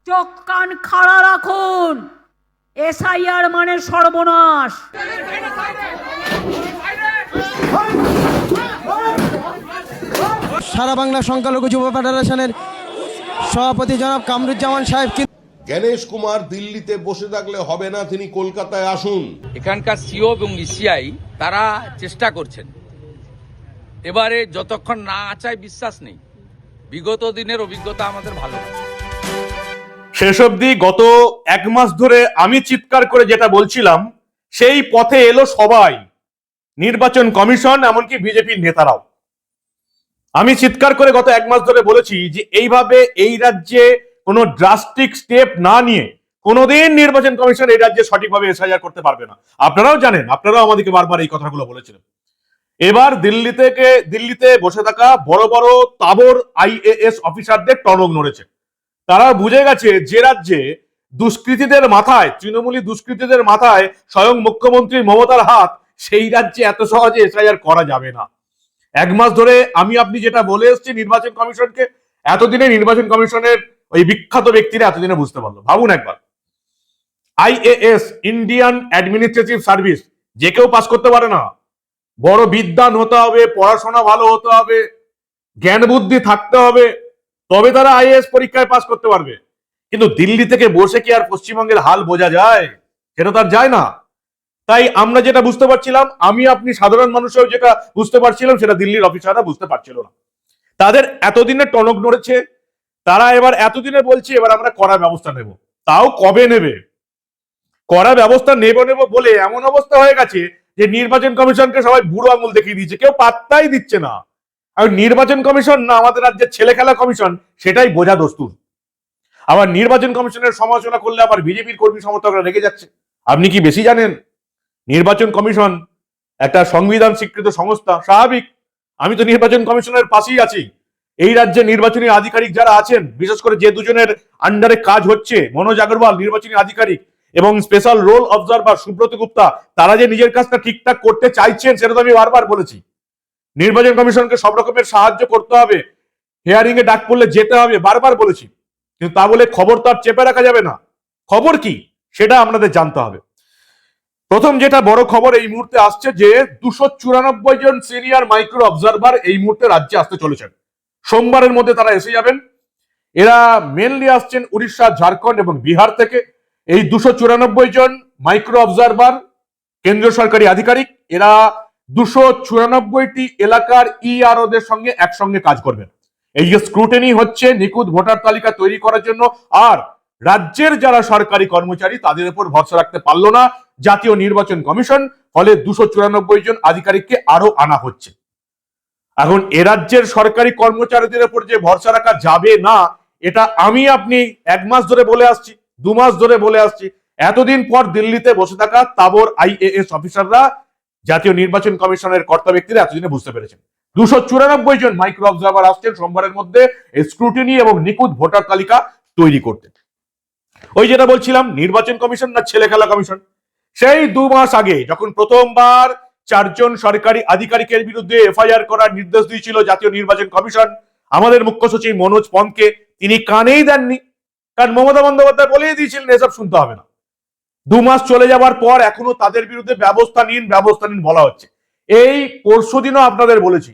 চোখ কান খাড়া রাখুন, এসআইআর মানে সর্বনাশ। সারা বাংলা সংখ্যালঘু যুব ফেডারেশনের সভাপতি জনাব কামরুজ্জামান সাহেব গণেশ কুমার দিল্লিতে বসে থাকলে হবে না, তিনি কলকাতায় আসুন। এখানকার সিও এবং ইসিআই তারা চেষ্টা করছেন, এবারে যতক্ষণ না আচায় বিশ্বাস নেই। বিগত দিনের অভিজ্ঞতা আমাদের ভালো। শেষ অবধি গত এক মাস ধরে আমি চিৎকার করে যেটা বলছিলাম সেই পথে এলো সবাই, নির্বাচন কমিশন, এমনকি বিজেপির নেতারাও। আমি চিৎকার করে গত এক মাস ধরে বলেছি যে এইভাবে এই রাজ্যে কোনো ড্রাস্টিক স্টেপ না নিয়ে কোনোদিন নির্বাচন কমিশন এই রাজ্যে সঠিকভাবে এসআইআর করতে পারবে না। আপনারাও জানেন, আপনারাও আমাদেরকে বারবার এই কথাগুলো বলেছিলেন। এবার দিল্লিতে বসে থাকা বড় বড় তাবর আইএএস অফিসারদের টনক নড়েছে। তারা বুঝে গেছে যে রাজ্যে দুষ্কৃতীদের মাথায়, তৃণমূলী দুষ্কৃতীদের মাথায় স্বয়ং মুখ্যমন্ত্রী মমতার হাত, সেই রাজ্যে এত সহজে এসআইআর করা যাবে না। এক মাস ধরে আপনি যেটা বলে এসছি নির্বাচন কমিশনকে, এতদিনে নির্বাচন কমিশনের ওই বিখ্যাত ব্যক্তিরা এতদিনে বুঝতে পারলো। ভাবুন একবার, আইএএস, ইন্ডিয়ান অ্যাডমিনিস্ট্রেটিভ সার্ভিস, যে কেউ পাস করতে পারে না। বড় বিদ্বান হতে হবে, পড়াশোনা ভালো হতে হবে, জ্ঞান বুদ্ধি থাকতে হবে, তবে তারা আইএএস পরীক্ষায় পাস করতে পারবে। কিন্তু দিল্লি থেকে বসে কি আর পশ্চিমবঙ্গের হাল বোঝা যায়? সেটা তার যায় না। তাই আমরা যেটা বুঝতে পারছিলাম, আপনি সাধারণ মানুষও যেটা বুঝতে পারছিলাম, সেটা দিল্লির অফিসাররা বুঝতে পারছিল না। তাদের এতদিনে টনক নড়েছে। তারা এবার এতদিনে বলছে এবার আমরা কড়া ব্যবস্থা নেব। তাও কবে নেবে? কড়া ব্যবস্থা নেব বলে এমন অবস্থা হয়ে গেছে যে নির্বাচন কমিশনকে সবাই বুড়ো আঙুল দেখিয়ে দিচ্ছে, কেউ পাত্তাই দিচ্ছে না। আর নির্বাচন কমিশন না আমাদের রাজ্যের ছেলে খেলা কমিশন, সেটাই বোঝা দস্তুর। আবার নির্বাচন কমিশনের সমালোচনা করলে আবার বিজেপির কর্মী সমর্থকরা রেগে যাচ্ছে। আপনি কি বেশি জানেন? নির্বাচন কমিশন একটা সংবিধান স্বীকৃত সংস্থা, স্বাভাবিক। আমি তো নির্বাচন কমিশনের পাশেই আছি। এই রাজ্যে নির্বাচনী আধিকারিক যারা আছেন, বিশেষ করে যে দুজনের আন্ডারে কাজ হচ্ছে, মনোজ আগরওয়াল নির্বাচনী আধিকারিক এবং special roll observer Subrata Gupta, তারা যে নিজের কাজটা ঠিকঠাক করতে চাইছেন সেটা তো আমি বারবার বলেছি। নির্বাচন কমিশনকে সব রকমের সাহায্য করতে হবে, হিয়ারিং এ ডাক পড়লে যেতে হবে, বারবার বলেছি। কিন্তু তা বলে খবর তো আর চেপে রাখা যাবে না। খবর কি সেটা আপনাদের জানতে হবে। প্রথম যেটা বড় খবর এই মুহূর্তে আসছে যে 294 জন সিনিয়র মাইক্রো অবজারভার এই মুহূর্তে রাজ্যে আসতে চলেছেন। সোমবারের মধ্যে তারা এসে যাবেন। এরা মেনলি আসছেন উড়িষ্যা, ঝাড়খণ্ড এবং বিহার থেকে। এই 294 জন মাইক্রো অবজারভার কেন্দ্রীয় সরকারি আধিকারিক, এরা 294টি এলাকার ইআরওদের সঙ্গে একসঙ্গে কাজ করবেন। এই যে স্ক্রুটিনি হচ্ছে নিখুঁত ভোটার তালিকা তৈরি করার জন্য। আর রাজ্যের যারা সরকারি কর্মচারী তাদের উপর ভরসা রাখতে পারলো না জাতীয় নির্বাচন কমিশন, ফলে 294 জন আধিকারিককে আরো আনা হচ্ছে। এখন এ রাজ্যের সরকারি কর্মচারীদের উপর যে ভরসা রাখা যাবে না, এটা আপনি এক মাস ধরে বলে আসছি, 2 মাস ধরে বলে আসছি। এতদিন পর দিল্লিতে বসে থাকা তাবর আইএএস অফিসাররা, জাতীয় নির্বাচন কমিশনের কর্তা ব্যক্তিরা এতদিনে বুঝতে পেরেছেন 294 জন মাইক্রো অবজারভার আসছেন সোমবারের মধ্যে স্ক্রুটিনি এবং নিখুঁত ভোটার তালিকা তৈরি করতে। ওই যেটা বলছিলাম, নির্বাচন কমিশন না ছেলে খেলা কমিশন। সেই 2 মাস আগে যখন প্রথমবার 4 জন সরকারি আধিকারিকের বিরুদ্ধে এফআইআর করার নির্দেশ দিয়েছিল জাতীয় নির্বাচন কমিশন, আমাদের মুখ্য সচিব মনোজ পন্তকে তিনি কানেই দেননি। কারণ মমতা বন্দ্যোপাধ্যায় বলেই দিয়েছিলেন এসব শুনতে হবে না। 2 মাস চলে যাবার পর এখনো তাদের বিরুদ্ধে ব্যবস্থা নিন বলা হচ্ছে। এই পরশুদিনও আপনাদের বলেছি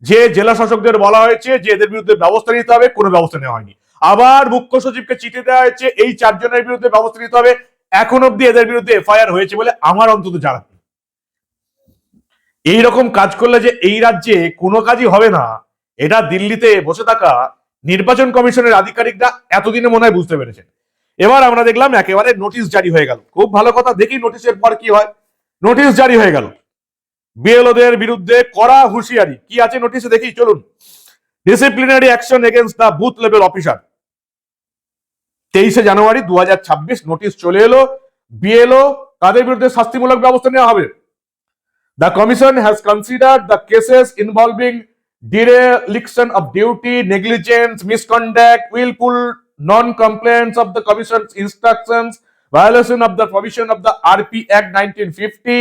যে জেলা শাসকদের বলা হয়েছে যে এদের বিরুদ্ধে ব্যবস্থা নিতে হবে, কোনো ব্যবস্থা নেওয়া হয়নি। আবার মুখ্য সচিবকে চিঠি দেওয়া হয়েছে এই 4 জনের বিরুদ্ধে ব্যবস্থা নিতে হবে। এখন অব্দি এদের বিরুদ্ধে এফআইআর হয়েছে বলে আমার অন্তত জানা নেই। এইরকম কাজ করলে যে এই রাজ্যে কোনো কাজই হবে না, এটা দিল্লিতে বসে থাকা নির্বাচন কমিশনের আধিকারিকরা এতদিনে মনে হয় বুঝতে পেরেছেন। এবার আমরা দেখলাম একেবারে নোটিশ জারি হয়ে গেল। খুব ভালো কথা, দেখি নোটিশের পর কি হয়। নোটিশ জারি হয়ে গেল, বিএলওদের বিরুদ্ধে কড়া হুঁশিয়ারি। কি আছে নোটিশে দেখি, চলুন। Disciplinary action against the booth level officer. 23 January 2026 notice চলে এলো। বিএলও কাদের বিরুদ্ধে শাস্তিমূলক ব্যবস্থা নেওয়া হবে? The commission has considered the cases involving dereliction of duty, negligence, misconduct, willful non-compliance of the commission's instructions, violation of the provision of the RP Act 1950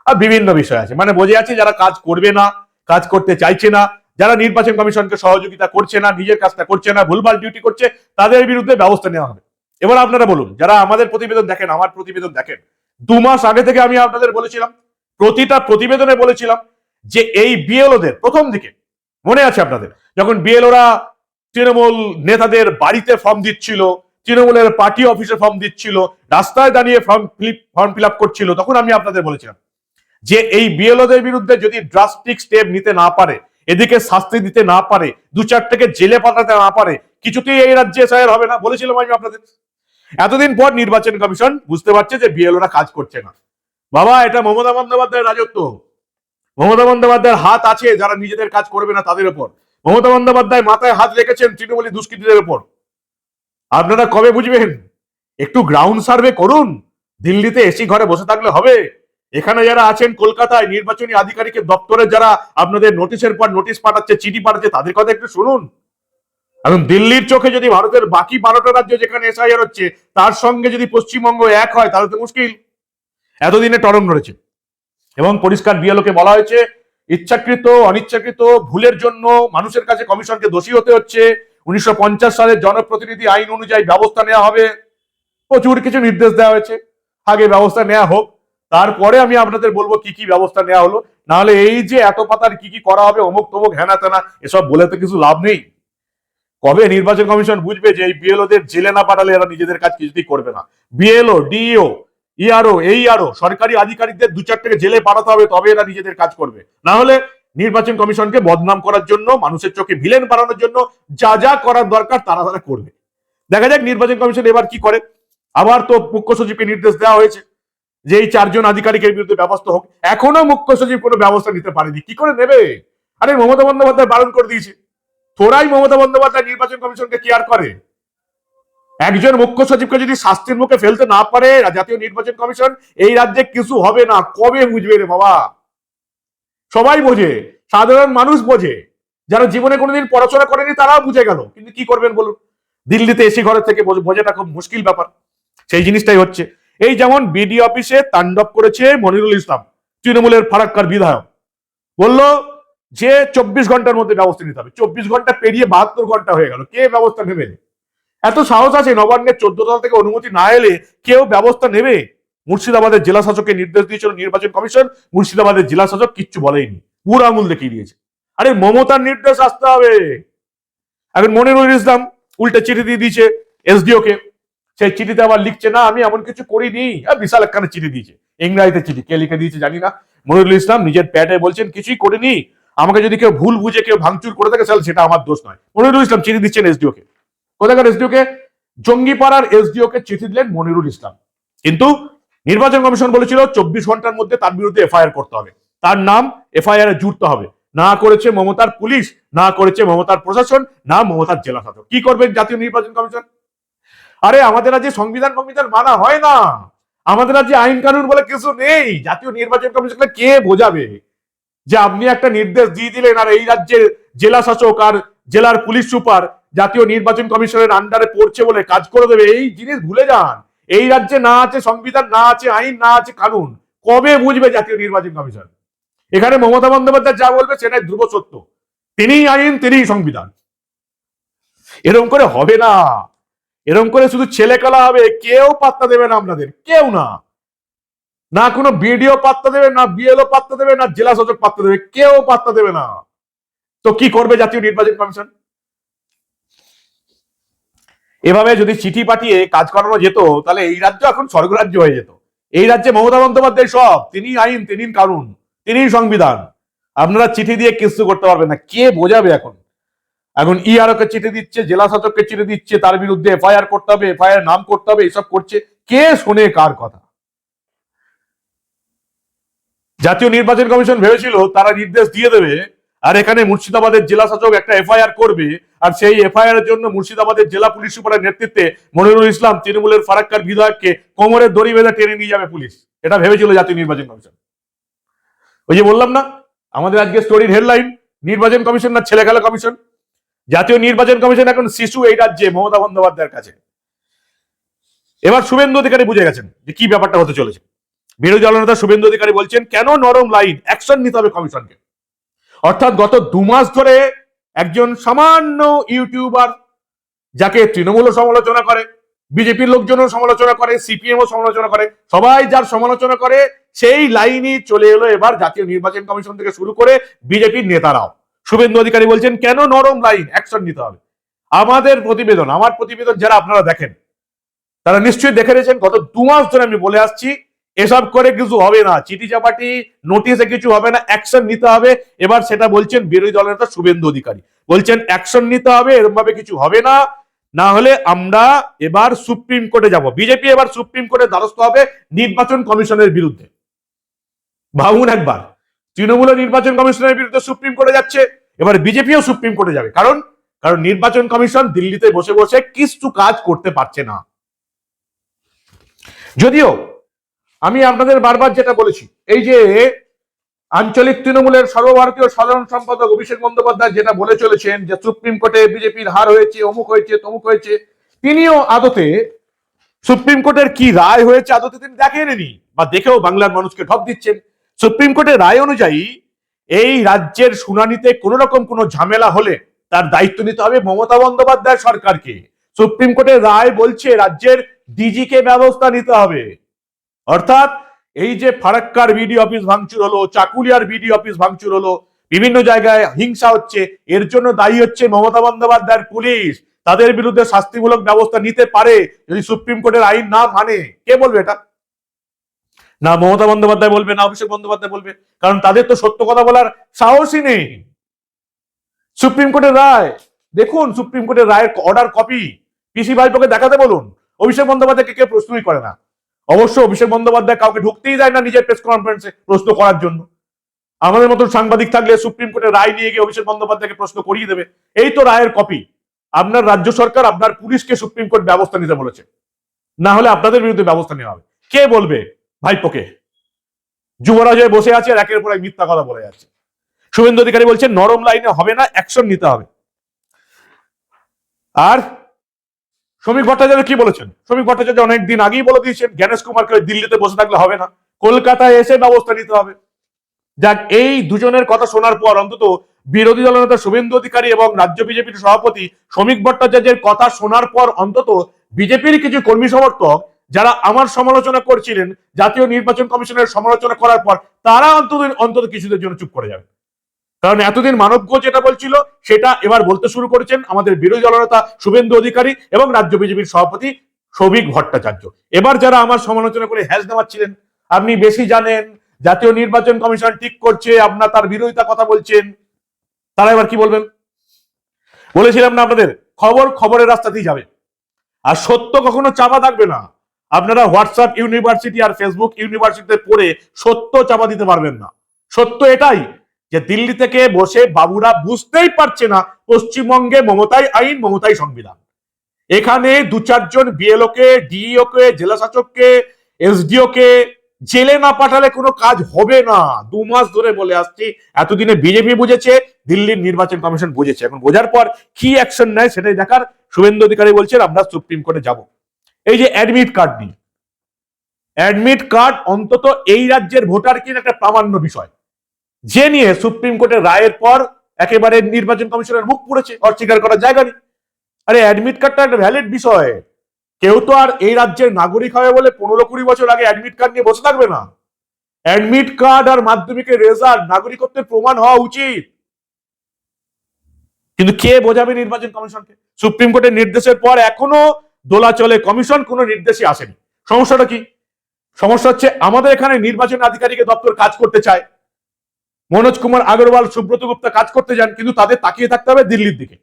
আর বিভিন্ন বিষয় আছে। মানে বোঝা যাচ্ছে যারা কাজ করবে না, কাজ করতে চাইছে না, যারা নির্বাচন কমিশনকে সহযোগিতা করছে না, নিজের কাজটা করছে না, ভুলভাল ডিউটি করছে, তাদের বিরুদ্ধে ব্যবস্থা নেওয়া হবে। এবার আপনারা বলুন, যারা আমাদের প্রতিবেদন দেখেন, আমার প্রতিবেদন দেখেন, 2 মাস আগে থেকে আমি আপনাদের বলেছিলাম, প্রতিটা প্রতিবেদনে বলেছিলাম যে এই বিএলওদের প্রথম দিকে মনে আছে আপনাদের, যখন বিএলওরা তৃণমূল নেতাদের বাড়িতে ফর্ম দিচ্ছিল, তৃণমূলের পার্টি অফিসে ফর্ম দিচ্ছিল, রাস্তায় দাঁড়িয়ে ফর্ম ফিল আপ করছিল, তখন আমি আপনাদের বলেছিলাম যে এই বিএলওদের বিরুদ্ধে যদি ড্রাস্টিক স্টেপ নিতে না পারে, এদিকে শাস্তি দিতে না পারে, 2-4 থেকে জেলে পাঠাতে না পারে, কিছুতেই এই রাজ্যে এসআইআর হবে না, বলেছিলাম আমি আপনাদের। এতদিন পর নির্বাচন কমিশন বুঝতে পারছে যে বিএলওরা কাজ করছে না। বাবা, এটা মমতা বন্দ্যোপাধ্যায়ের রাজত্ব। মমতা বন্দ্যোপাধ্যায়ের হাত আছে যারা নিজেদের কাজ করবে না তাদের উপর। মমতা বন্দ্যোপাধ্যায় মাথায় হাত রেখেছেন তৃণমূলী দুষ্কৃতীদের উপর। আপনারা কবে বুঝবেন? একটু গ্রাউন্ড সার্ভে করুন। দিল্লিতে এসি ঘরে বসে থাকলে হবে? এখানে যারা আছেন কলকাতায় নির্বাচনী আধিকারিকের দপ্তরে যারা আপনাদের নোটিশের পর নোটিশ পাঠাচ্ছে, চিঠি পাঠাচ্ছে, তাদের কথা একটু শুনুন। এখন দিল্লির চোখে যদি ভারতের বাকি 12টা রাজ্য যেখানে এসআইআর হচ্ছে তার সঙ্গে যদি পশ্চিমবঙ্গ এক হয় তাহলে তো মুশকিল। এতদিনে টরম নড়েছে এবং পরিষ্কার বিএলওকে বলা হয়েছে ইচ্ছাকৃত অনিচ্ছাকৃত ভুলের জন্য মানুষের কাছে কমিশনকে দোষী হতে হচ্ছে। 1950 সালের জনপ্রতিনিধি আইন অনুযায়ী ব্যবস্থা নেওয়া হবে। প্রচুর কিছু নির্দেশ দেওয়া হয়েছে, আগে ব্যবস্থা নেওয়া হোক, তারপরে আমি আপনাদের বলবো কি কি ব্যবস্থা নেওয়া হলো। নাহলে এই যে এত পাতার কি কি করা হবে, অমুক তমুক হেনা তেনা, এসব বলে তো কিছু লাভ নেই। কবে নির্বাচন কমিশন বুঝবে যে এই বিএলওদের জেলে না পাঠালে এরা নিজেদের কাজ কিছুতেই করবে না? বিএলও, ডিইও, ইআরও, এইআরও সরকারি আধিকারিকদের 2-4 থেকে জেলে পাঠাতে হবে, তবে এরা নিজেদের কাজ করবে। না হলে নির্বাচন কমিশনকে বদনাম করার জন্য, মানুষের চোখে ভিলেন বানানোর জন্য যা যা করার দরকার তারা তারা করবে। দেখা যাক নির্বাচন কমিশন এবার কি করে। আবার তো মুখ্য সচিবকে নির্দেশ দেওয়া হয়েছে যে এই 4 জন আধিকারিকের বিরুদ্ধে ব্যবস্থা হোক। এখনো মুখ্য সচিব কোনো ব্যবস্থা নিতে পারেনি, কি করে নেবে? আরে মমতা বন্দ্যোপাধ্যায় বারণ করে দিয়েছে। তোরাই মমতা বন্দ্যোপাধ্যায় নির্বাচন কমিশনকে কেয়ার করে। একজন মুখ্য সচিবকে যদি শাস্তির মুখে ফেলতে না পারে জাতীয় নির্বাচন কমিশন, এই রাজ্যে কিছু হবে না। কবে বুঝবে রে বাবা? সবাই বোঝে, সাধারণ মানুষ বোঝে, যারা জীবনে কোনোদিন পড়াশোনা করেনি তারাও বুঝে গেল, কিন্তু কি করবেন বলুন? দিল্লিতে এসি ঘরের থেকে বোঝাটা খুব মুশকিল ব্যাপার। সেই জিনিসটাই হচ্ছে। এই যেমন বিডি অফিসে তাণ্ডব করেছে মনিরুল ইসলাম, তৃণমূলের ফারাক্কার বিধায়ক, বলল যে 24 ঘন্টার মধ্যে ব্যবস্থা নিতে হবে। 24 ঘন্টা পেরিয়ে 72 ঘন্টা হয়ে গেল, কে ব্যবস্থা নেবে? এত সাহস আছে নবান্নের 14 তলা থেকে অনুমতি না এলে কেউ ব্যবস্থা নেবে? মুর্শিদাবাদের জেলা শাসককে নির্দেশ দিয়েছিল নির্বাচন কমিশন, মুর্শিদাবাদের জেলা শাসক কিচ্ছু বলেইনি, পুরো আঙুল দেখিয়ে দিয়েছে। আরে মমতার নির্দেশ আসতে হবে। এখন মনিরুল ইসলাম উল্টে চিঠি দিয়ে দিয়েছে এসডিও কে। সেই চিঠিতে আবার লিখছে না আমি এমন কিছু করিনি, বিশাল একখানে চিঠি দিয়েছে, ইংরাজিতে চিঠি, কে লিখে দিয়েছে জানি না। মনিরুল ইসলাম নিজের প্যাডে বলছেন কিছুই করিনি, আমাকে যদি কেউ ভুল বুঝে কেউ ভাঙচুর করে থাকে তাহলে সেটা আমার দোষ নয়। মনিরুল ইসলাম চিঠি দিচ্ছেন এসডিও কে। কোথাকার এসডিও কে? জঙ্গিপাড়ার এসডিও কে চিঠি দিলেন মনিরুল ইসলাম। কিন্তু নির্বাচন কমিশন বলেছিল 24 ঘন্টার মধ্যে তার বিরুদ্ধে এফআইআর করতে হবে, তার নাম এফআইআর এ জুড়তে হবে। না করেছে মমতার পুলিশ, না করেছে মমতার প্রশাসন, না মমতার জেলা শাসক। কি করবে জাতীয় নির্বাচন কমিশন? আরে আমাদের রাজ্যে সংবিধান মানা হয় না, আমাদের রাজ্যে আইন কানুন বলে কিছু নেই। জাতীয় নির্বাচন কমিশনকে কে বোঝাবে যে আপনি একটা নির্দেশ দিয়ে দিলেন আর এই রাজ্যের জেলা শাসক আর জেলার পুলিশ সুপার জাতীয় নির্বাচন কমিশনের আন্ডারে পড়ছে বলে কাজ করে দেবে? এই জিনিস ভুলে যান। এই রাজ্যে না আছে সংবিধান, না আছে আইন, না আছে কানুন। কবে বুঝবে জাতীয় নির্বাচন কমিশন? এখানে মমতা বন্দ্যোপাধ্যায় যা বলবে সেটাই ধ্রুব সত্য। তিনিই আইন, তিনিই সংবিধান। এরকম করে হবে না, এরকম করে শুধু ছেলে খেলা হবে। কেউ পাত্তা দেবে না আপনাদের, কেউ না। না কোনো বিডিও পাত্তা দেবে, না বিএলও পাত্তা দেবে, না জেলা শাসক পাত্তা দেবে, কেউ পাত্তা দেবে না। তো কি করবে জাতীয় নির্বাচন কমিশন? এভাবে যদি চিঠি পাঠিয়ে কাজ করানো যেত তাহলে এই রাজ্য এখন স্বর্গরাজ্য হয়ে যেত। এই রাজ্যে মমতা বন্দ্যোপাধ্যায় সব, তিনি আইন, তিনি কানুন, তিনি সংবিধান। আপনারা চিঠি দিয়ে কিছু করতে পারবেন না। কে বোঝাবে এখন? এখন ইআরও কে চিঠি দিচ্ছে, জেলা শাসককে চিঠি দিচ্ছে, তার বিরুদ্ধে এফআইআর করতে হবে, এফআইআর নাম করতে হবে, এসব করছে। কে শোনে কার কথা? জাতীয় নির্বাচন কমিশন ভেবেছিল তারা নির্দেশ দিয়ে দেবে, আর এখানে মুর্শিদাবাদের জেলা শাসক একটা এফআইআর করবে, আর সেই এফআইআর এর জন্য মুর্শিদাবাদের জেলা পুলিশ সুপারের নেতৃত্বে মনিরুল ইসলাম তৃণমূলের ফারাক্কার বিধায়ককে কোমরের দড়ি বেঁধে টেনে নিয়ে যাবে পুলিশ। এটা ভেবেছিল জাতীয় নির্বাচন কমিশন। ওই যে বললাম না, আমাদের আজকে স্টোরির হেডলাইন, নির্বাচন কমিশন না ছেলে খেলা কমিশন। জাতীয় নির্বাচন কমিশন এখন শিশু এই রাজ্যে মমতা বন্দ্যোপাধ্যায়ের কাছে। এবার শুভেন্দু অধিকারী বুঝে গেছেন যে কি ব্যাপারটা হতে চলেছে। বিরোধী দলনেতা শুভেন্দু অধিকারী বলছেন কেন নরম লাইন, অ্যাকশন নিতে হবে কমিশনকে। অর্থাৎ গত 2 মাস ধরে একজন সামান্য ইউটিউবার, যাকে তৃণমূলও সমালোচনা করে, বিজেপির লোকজনও সমালোচনা করে, সিপিএমও সমালোচনা করে, সবাই যার সমালোচনা করে, সেই লাইনই চলে এলো এবার জাতীয় নির্বাচন কমিশন থেকে শুরু করে বিজেপির নেতারাও। শুভেন্দু অধিকারী বলছেন কেন নরম লাইন, অ্যাকশন নিতে হবে। আমাদের প্রতিবেদন, আমার প্রতিবেদন যারা আপনারা দেখেন তারা নিশ্চয়ই দেখে নিয়েছেন, গত 2 মাস ধরে আমি বলে আসছি এসব করে কিছু হবে না, চিঠি চাপাটি নোটিশে কিছু হবে না, অ্যাকশন নিতে হবে। এবার সেটা বলছেন বিরোধী দলের নেতা শুভেন্দু অধিকারী, বলছেন অ্যাকশন নিতে হবে, এরকম ভাবে কিছু হবে না, না হলে আমরা এবার সুপ্রিম কোর্টে যাব। বিজেপি এবার সুপ্রিম কোর্টে দ্বারস্থ হবে নির্বাচন কমিশনের বিরুদ্ধে। ভাবুন একবার, তৃণমূল নির্বাচন কমিশনের বিরুদ্ধে সুপ্রিম কোর্টে যাচ্ছে, এবার বিজেপিও সুপ্রিম কোর্টে যাবে। কারণ নির্বাচন কমিশন দিল্লিতে বসে বসে কিছু কাজ করতে পারছে না। যদিও আমি আপনাদের বারবার যেটা বলেছি, এই যে আঞ্চলিক তৃণমূলের সর্বভারতীয় সাধারণ সম্পাদক অভিষেক বন্দ্যোপাধ্যায় যেটা বলে চলেছেন যে সুপ্রিম কোর্টে বিজেপির হার হয়েছে, অমুক হয়েছে, তমুক হয়েছে, তিনিও আদতে সুপ্রিম কোর্টের কি রায় হয়েছে আদতে তিনি দেখেননি, বা দেখেও বাংলার মানুষকে ঠক দিচ্ছেন। সুপ্রিম কোর্টের রায় অনুযায়ী এই রাজ্যের শুনানিতে কোন রকম কোনো ঝামেলা হলে তার দায়িত্ব নিতে হবে মমতা বন্দ্যোপাধ্যায় সরকারকে। সুপ্রিম কোর্টের রায় বলছে রাজ্যের ডিজি কে ব্যবস্থা নিতে হবে। অর্থাৎ এই যে ফারাক্কার বিডি অফিস ভাঙচুর হলো, চাকুলিয়ার বিডি অফিস ভাঙচুর হলো, বিভিন্ন জায়গায় হিংসা হচ্ছে, এর জন্য দায়ী হচ্ছে মমতা বন্দ্যোপাধ্যায়ের পুলিশ। তাদের বিরুদ্ধে শাস্তিমূলক ব্যবস্থা নিতে পারে যদি সুপ্রিম কোর্টের আইন না মানে। কে বলবে এটা? না মমতা বন্দ্যোপাধ্যায় বলবে, না অভিষেক বন্দ্যোপাধ্যায় বলবে, কারণ তাদের তো সত্য কথা বলার সাহসই নেই। সুপ্রিম কোর্টের রায় দেখুন, সুপ্রিম কোর্টের রায়ের অর্ডার কপি পিসি ভাইপোকে দেখাতে বলুন। অভিষেক বন্দ্যোপাধ্যায়কে কেউ প্রশ্নই করে না। অবশ্য অভিষেক বন্দ্যোপাধ্যায় কাউকে ঢুকতেই দেয় না নিজের প্রেস কনফারেন্সে প্রশ্ন করার জন্য। আমাদের মতন সাংবাদিক থাকলে সুপ্রিম কোর্টের রায় নিয়ে গিয়ে অভিষেক বন্দ্যোপাধ্যায়কে প্রশ্ন করিয়ে দেবে। এই তো রায়ের কপি। আপনার রাজ্য সরকার আপনার পুলিশকে সুপ্রিম কোর্ট ব্যবস্থা নিতে বলেছে, না হলে আপনাদের বিরুদ্ধে ব্যবস্থা নেওয়া হবে। কে বলবে ভাইপোকে? যুবরাজ হয়ে বসে আছে আর একের পর এক মিথ্যা কথা বলে যাচ্ছে। শুভেন্দু অধিকারী বলছেন নরম লাইনে হবে না, অ্যাকশন নিতে হবে। আর শ্রমিক ভট্টাচার্য কি বলেছেন? শ্রমিক ভট্টাচার্য অনেকদিন আগেই বলে দিয়েছেন জ্ঞানেশ কুমারকে দিল্লিতে বসে থাকলে হবে না, কলকাতায় এসে ব্যবস্থা নিতে হবে। যাক, এই দুজনের কথা শোনার পর অন্তত বিরোধী দলনেতা শুভেন্দু অধিকারী এবং রাজ্য বিজেপির সভাপতি শ্রমিক ভট্টাচার্যের কথা শোনার পর অন্তত বিজেপির কিছু কর্মী সমর্থক যারা আমার সমালোচনা করছিলেন জাতীয় নির্বাচন কমিশনের সমালোচনা করার পর, তারা অন্তত কিছুদের জন্য চুপ করে যাবে। কারণ এতদিন মানবজ্ঞ যেটা বলছিল সেটা এবার বলতে শুরু করেছেন আমাদের বিরোধী দলনেতা শুভেন্দু অধিকারী এবং রাজ্য বিজেপির সভাপতি শ্রমিক ভট্টাচার্য। এবার যারা আমার সমালোচনা করে হ্যাশ নামাচ্ছিলেন, আপনি বেশি জানেন, জাতীয় নির্বাচন কমিশন ঠিক করছে, আপনার তার বিরোধিতা কথা বলছেন, তারা এবার কি বলবেন? বলেছিলাম না আপনাদের, খবর খবরের রাস্তাতেই যাবে, আর সত্য কখনো চাপা থাকবে না। আপনারা হোয়াটসঅ্যাপ ইউনিভার্সিটি আর ফেসবুক ইউনিভার্সিটিতে পড়ে সত্য চাপা দিতে পারবেন না। সত্য এটাই যে দিল্লি থেকে বসে বাবুরা বুঝতেই পারছে না পশ্চিমবঙ্গে মমতাই আইন, মমতাই সংবিধান। এখানে 2-4 জন বিএলও কে, ডিইও কে, জেলা শাসককে, এসডিও কে জেলে না পাঠালে কোনো কাজ হবে না। 2 মাস ধরে বলে আসছি। এতদিনে বিজেপি বুঝেছে, দিল্লির নির্বাচন কমিশন বুঝেছে। এখন বোঝার পর কি অ্যাকশন নেয় সেটাই দেখার। শুভেন্দু অধিকারী বলছেন আমরা সুপ্রিম কোর্টে যাব। এই যে অ্যাডমিট কার্ড নিয়ে, অ্যাডমিট কার্ড অন্তত এই রাজ্যের ভোটার কিনা একটা প্রামাণ্য বিষয়, যে নিয়ে সুপ্রিম কোর্টের রায়ের পর একেবারে নির্বাচন কমিশনের মুখ পুড়েছে, অস্বীকার করার জায়গা নেই। আরে অ্যাডমিট কার্ডটা একটা ভ্যালিড বিষয়। কেউ তো আর এই রাজ্যের নাগরিক হবে বলে 15-20 বছর আগে অ্যাডমিট কার্ড নিয়ে বসে থাকবে না। অ্যাডমিট কার্ড আর মাধ্যমিকের রেজাল্ট নাগরিকত্বের প্রমাণ হওয়া উচিত। কিন্তু কে বোঝাবে নির্বাচন কমিশনকে? সুপ্রিম কোর্টের নির্দেশের পর এখনো দোলাচলে কমিশন, কোনো নির্দেশই আসেনি। সমস্যাটা কি? সমস্যা হচ্ছে আমাদের এখানে নির্বাচন আধিকারিকের দপ্তর কাজ করতে চায়, মনোজ কুমার আগরওয়াল, সুব্রত গুপ্তা কাজ করতে যান, কিন্তু তাদের তাকিয়ে থাকতে হবে দিল্লির দিকে।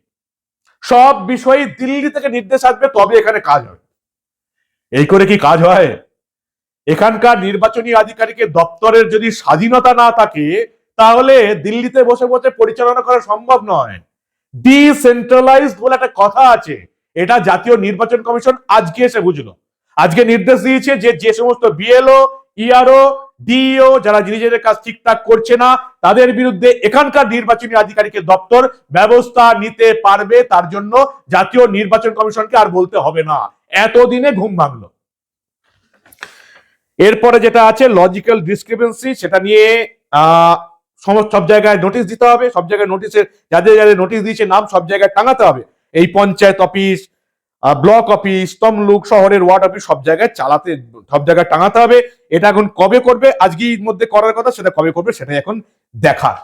সব বিষয়ে দিল্লি থেকে নির্দেশ আসবে তবে এখানে কাজ হবে। এই করে কি কাজ হয়? এখানকার নির্বাচনী আধিকারিকের দপ্তরের যদি স্বাধীনতা না থাকে তাহলে দিল্লিতে বসে বসে পরিচালনা করা সম্ভব নয়। ডিসেন্ট্রালাইজড বলে একটা কথা আছে, এটা জাতীয় নির্বাচন কমিশন আজকে এসে বুঝলো। আজকে নির্দেশ দিয়েছে যে সমস্ত বিএলও, ইআরও, ডিইও যারা নিজেদের কাজ ঠিকঠাক করছে না তাদের বিরুদ্ধে এখানকার নির্বাচনী আধিকারিকের দপ্তর ব্যবস্থা নিতে পারবে। তার জন্য জাতীয় নির্বাচন কমিশনকে আর বলতে হবে না। এতদিনে ঘুম ভাঙলো। এরপরে যেটা আছে লজিক্যাল ডিসক্রিপেন্সি, সেটা নিয়ে সব জায়গায় নোটিশ দিতে হবে, সব জায়গায় নোটিশের যাদের যাদের নোটিশ দিয়েছে নাম সব জায়গায় টাঙাতে হবে। এই panchayat office, block office, Tamluk শহরের ওয়ার্ড অফিস সব জায়গায় সব জায়গায় টাঙাতে হবে। এটা এখন কবে করবে, আজকের মধ্যে করার কথা, সেটা কবে করবে সেটাই এখন দেখার।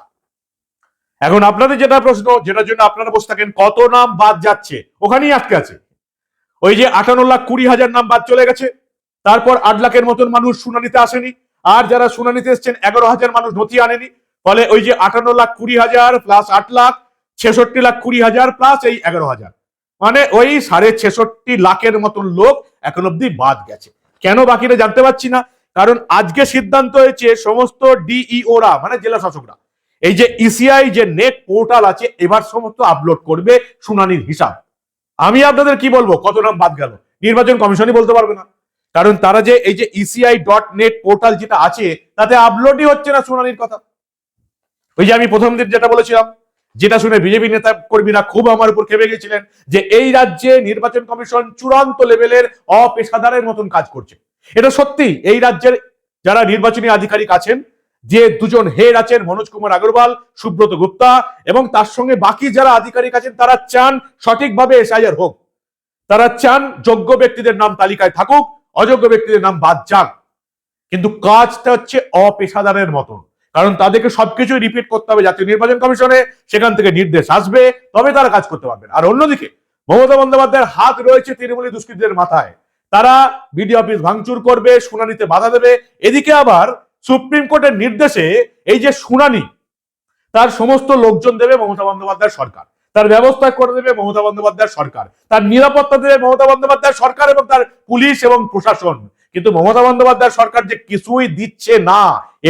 এখন আপনাদের যেটা প্রশ্ন, যেটার জন্য আপনারা বসে থাকেন, কত নাম বাদ যাচ্ছে, ওখানেই আটকে আছে। ওই যে 58,20,000 নাম বাদ চলে গেছে, তারপর 8 লাখের মতন মানুষ শুনানিতে আসেনি, আর যারা শুনানিতে এসছেন 11,000 মানুষ নথি আনেনি। ফলে ওই যে 58,20,000 প্লাস 8 লাখ, 66,20,000 প্লাস এই 11,000, মানে ওই 66.5 লাখের মতন লোক এখন অব্দি বাদ গেছে। কেন বাকিটা জানতে পারছি না, কারণ আজকে সিদ্ধান্ত হয়েছে সমস্ত ডিইওরা মানে জেলা শাসকরা এই যে ইসিআই যে নেট পোর্টাল আছে এবার সমস্ত আপলোড করবে শুনানির হিসাব। আমি আপনাদের কি বলবো কত নাম বাদ গেল, নির্বাচন কমিশনই বলতে পারবে না, কারণ তারা যে এই যে ECI.net পোর্টাল যেটা আছে তাতে আপলোডই হচ্ছে না শুনানির কথা। ওই যে আমি প্রথম দিন যেটা বলেছিলাম, যেটা শুনে বিজেপি নেতা কর্মীরা খুব আমার উপর খেপে গেছিলেন, যে এই রাজ্যে নির্বাচন কমিশন চূড়ান্ত লেভেলের অপেশাদারের মতন কাজ করছে। এটা সত্যি, এই রাজ্যের যারা নির্বাচনী আধিকারিক আছেন, যে দুজন হেড আছেন, মনোজ কুমার আগরওয়াল, সুব্রত গুপ্তা, এবং তার সঙ্গে বাকি যারা আধিকারিক আছেন, তারা চান সঠিকভাবে এসআইআর হোক, তারা চান যোগ্য ব্যক্তিদের নাম তালিকায় থাকুক, অযোগ্য ব্যক্তিদের নাম বাদ যাক। কিন্তু কাজটা হচ্ছে অপেশাদারের মতন, কারণ তাদেরকে সবকিছু রিপিট করতে হবে জাতীয় নির্বাচন কমিশনে, সেখান থেকে নির্দেশ আসবে, তবে তারা কাজ করতে পারবেন। আর অন্যদিকে মমতা বন্দ্যোপাধ্যায়ের হাত রয়েছে তৃণমূলী দুষ্কৃতীদের মাথায়, তারা বিডি অফিস ভাঙচুর করবে, শুনানিতে বাধা দেবে। এদিকে আবার সুপ্রিম কোর্টের নির্দেশে এই যে শুনানি, তার সমস্ত লোকজন দেবে মমতা বন্দ্যোপাধ্যায়ের সরকার, তার ব্যবস্থা করে দেবে মমতা বন্দ্যোপাধ্যায়ের সরকার, তার নিরাপত্তা দেবে মমতা বন্দ্যোপাধ্যায়ের সরকার এবং তার পুলিশ এবং প্রশাসন। কিন্তু মমতা বন্দ্যোপাধ্যায়ের সরকার যে কিছুই দিচ্ছে না,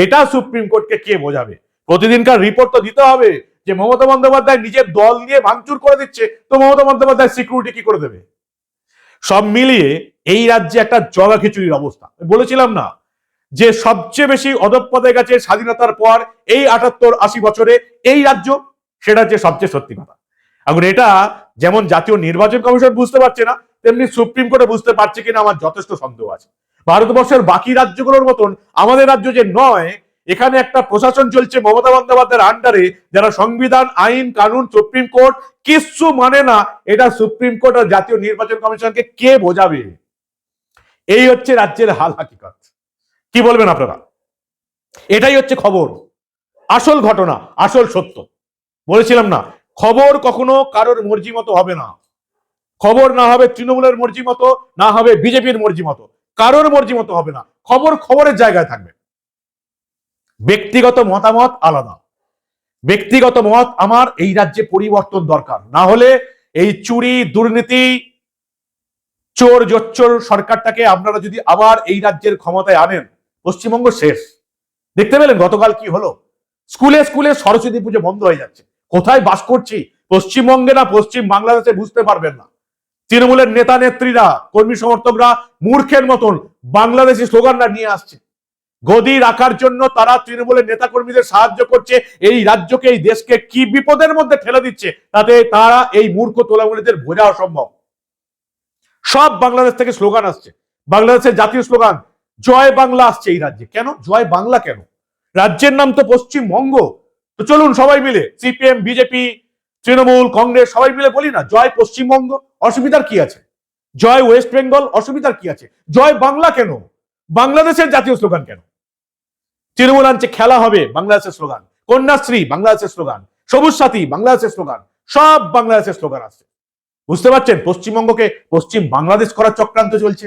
এটা সুপ্রিম কোর্টকে কে বোঝাবে? প্রতিদিনকার রিপোর্ট তো দিতে হবে যে মমতা বন্দ্যোপাধ্যায় নিজের দল নিয়ে ভাঙচুর করে দিচ্ছে, তো মমতা বন্দ্যোপাধ্যায় সিকিউরিটি কি করে দেবে? সব মিলিয়ে এই রাজ্যে একটা জগা খিচুড়ির অবস্থা। বলেছিলাম না যে সবচেয়ে বেশি অধঃপদে গেছে স্বাধীনতার পর এই 78-80 বছরে এই রাজ্য, সেটা হচ্ছে সবচেয়ে সত্যি কথা। এখন এটা যেমন জাতীয় নির্বাচন কমিশন বুঝতে পারছে না, তেমনি সুপ্রিম কোর্টে বুঝতে পারছে কিনা আমার যথেষ্ট সন্দেহ আছে। ভারতবর্ষের বাকি রাজ্যগুলোর মতন আমাদের রাজ্য যে নয়, এখানে একটা প্রশাসন চলছে মমতা বন্দ্যোপাধ্যায়ের আন্ডারে, যারা সংবিধান, আইন কানুন, সুপ্রিম কোর্ট কিচ্ছু মানে না। এটা সুপ্রিম কোর্ট আর জাতীয় নির্বাচন কমিশনকে কে বোঝাবে? এই হচ্ছে রাজ্যের হাল হাকিকত। কি বলবেন আপনারা? এটাই হচ্ছে খবর, আসল ঘটনা, আসল সত্য। বলেছিলাম না, খবর কখনো কারোর মর্জি মতো হবে না। খবর না হবে তৃণমূলের মর্জি মতো, না হবে বিজেপির মর্জি মতো, কারোর মর্জি মতো হবে না। খবর খবরের জায়গায় থাকবে। ব্যক্তিগত মতামত আলাদা। ব্যক্তিগত মত আমার, এই রাজ্যে পরিবর্তন দরকার, না হলে এই চুরি, দুর্নীতি, চোর জোচ্চোর সরকারটাকে আপনারা যদি আবার এই রাজ্যের ক্ষমতায় আনেন, পশ্চিমবঙ্গ শেষ। দেখতে পেলেন গতকাল কি হলো? স্কুলে স্কুলে সরস্বতী পুজো বন্ধ হয়ে যাচ্ছে। কোথায় বাস করছি? পশ্চিমবঙ্গে না পশ্চিম বাংলাদেশে? বুঝতে পারবেন না। তৃণমূলের নেতা নেত্রীরা, কর্মী সমর্থকরা মূর্খের মতন বাংলাদেশি স্লোগানটা নিয়ে আসছে। গদি রাখার জন্য তারা তৃণমূলের নেতা কর্মীদের সাহায্য করছে, এই রাজ্যকে, এই দেশকে কি বিপদের মধ্যে ঠেলে দিচ্ছে, তাতে তারা এই মূর্খ তোলামূলীদের বোঝা অসম্ভব। সব বাংলাদেশ থেকে স্লোগান আসছে, বাংলাদেশের জাতীয় স্লোগান জয় বাংলা আসছে এই রাজ্যে। কেন জয় বাংলা? কেন? রাজ্যের নাম তো পশ্চিমবঙ্গ। তো চলুন সবাই মিলে, সিপিএম, বিজেপি, তৃণমূল, কংগ্রেস, সবাই মিলে বলি না জয় পশ্চিমবঙ্গ। অসুবিধার কি আছে? জয় ওয়েস্ট বেঙ্গল, অসুবিধার কি আছে? জয় বাংলা কেন? বাংলাদেশের জাতীয় স্লোগান কেন? তৃণমূল আনছে খেলা হবে, বাংলাদেশের স্লোগান। কন্যাশ্রী, বাংলাদেশের স্লোগান। সবুজ সাথী, বাংলাদেশের স্লোগান। সব বাংলাদেশের স্লোগান আসছে। বুঝতে পারছেন? পশ্চিমবঙ্গকে পশ্চিম বাংলাদেশ করার চক্রান্ত চলছে।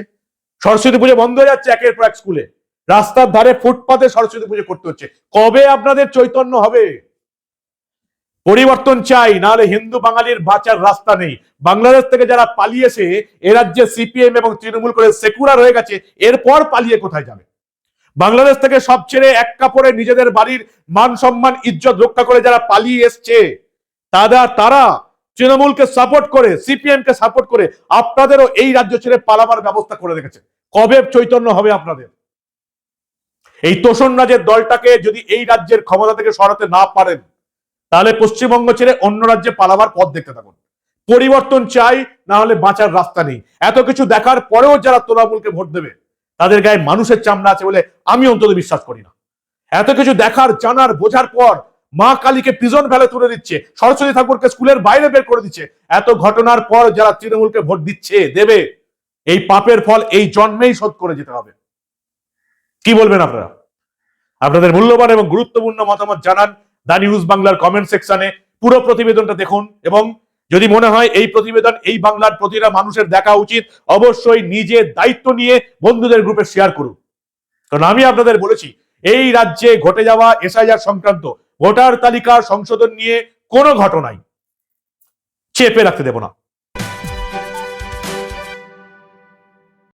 সরস্বতী পুজো বন্ধ হয়ে যাচ্ছে একের পর এক স্কুলে, রাস্তার ধারে ফুটপাতে সরস্বতী পুজো করতে হচ্ছে। কবে আপনাদের চৈতন্য হবে? পরিবর্তন চাই, নাহলে হিন্দু বাঙালির বাঁচার রাস্তা নেই। বাংলাদেশ থেকে যারা পালিয়েছে, এ রাজ্যে সিপিএম এবং তৃণমূল করে সেকুলার হয়ে গেছে, এরপর পালিয়ে কোথায় যাবে? বাংলাদেশ থেকে সব ছেড়ে এক কাপড়ে নিজেদের বাড়ির মান সম্মান ইজ্জত রক্ষা করে যারা পালিয়ে এসছে, তারা তৃণমূলকে সাপোর্ট করে, সিপিএম কে সাপোর্ট করে আপনাদেরও এই রাজ্য ছেড়ে পালাবার ব্যবস্থা করে রেখেছে। কবে চৈতন্য হবে আপনাদের? এই তোষণ রাজের দলটাকে যদি এই রাজ্যের ক্ষমতা থেকে সরাতে না পারেন, তাহলে পশ্চিমবঙ্গ ছেড়ে অন্য রাজ্যে পালাবার পথ দেখতে থাকুন। পরিবর্তন চাই, না হলে বাঁচার রাস্তা নেই। এত কিছু দেখার পরেও যারা তৃণমূলকে ভোট দেবে, তাদের গায়ে মানুষের চামড়া আছে বলে আমি অন্তত বিশ্বাস করি না। এত কিছু দেখার, জানার, বোঝার পর মা কালীকে প্রিজন ভ্যালে তুলে দিচ্ছে, সরস্বতী ঠাকুরকে স্কুলের বাইরে বের করে দিচ্ছে। এত ঘটনার পর যারা তৃণমূলকে ভোট দিচ্ছে, দেবে, এই পাপের ফল এই জন্মেই শোধ করে যেতে হবে। কি বলবেন আপনারা? আপনাদের মূল্যবান এবং গুরুত্বপূর্ণ মতামত জানান দা নিউজ বাংলার কমেন্ট সেকশনে। পুরো প্রতিবেদনটা দেখুন এবং যদি মনে হয় এই প্রতিবেদন এই বাংলার প্রতিটা মানুষের দেখা উচিত, অবশ্যই নিজে দায়িত্ব নিয়ে বন্ধুদের গ্রুপে শেয়ার করুন। কারণ আমি আপনাদের বলেছি, এই রাজ্যে ঘটে যাওয়া এসআইআর সংক্রান্ত ভোটার তালিকার সংশোধন নিয়ে কোনো ঘটনাই চেপে রাখতে দেব না।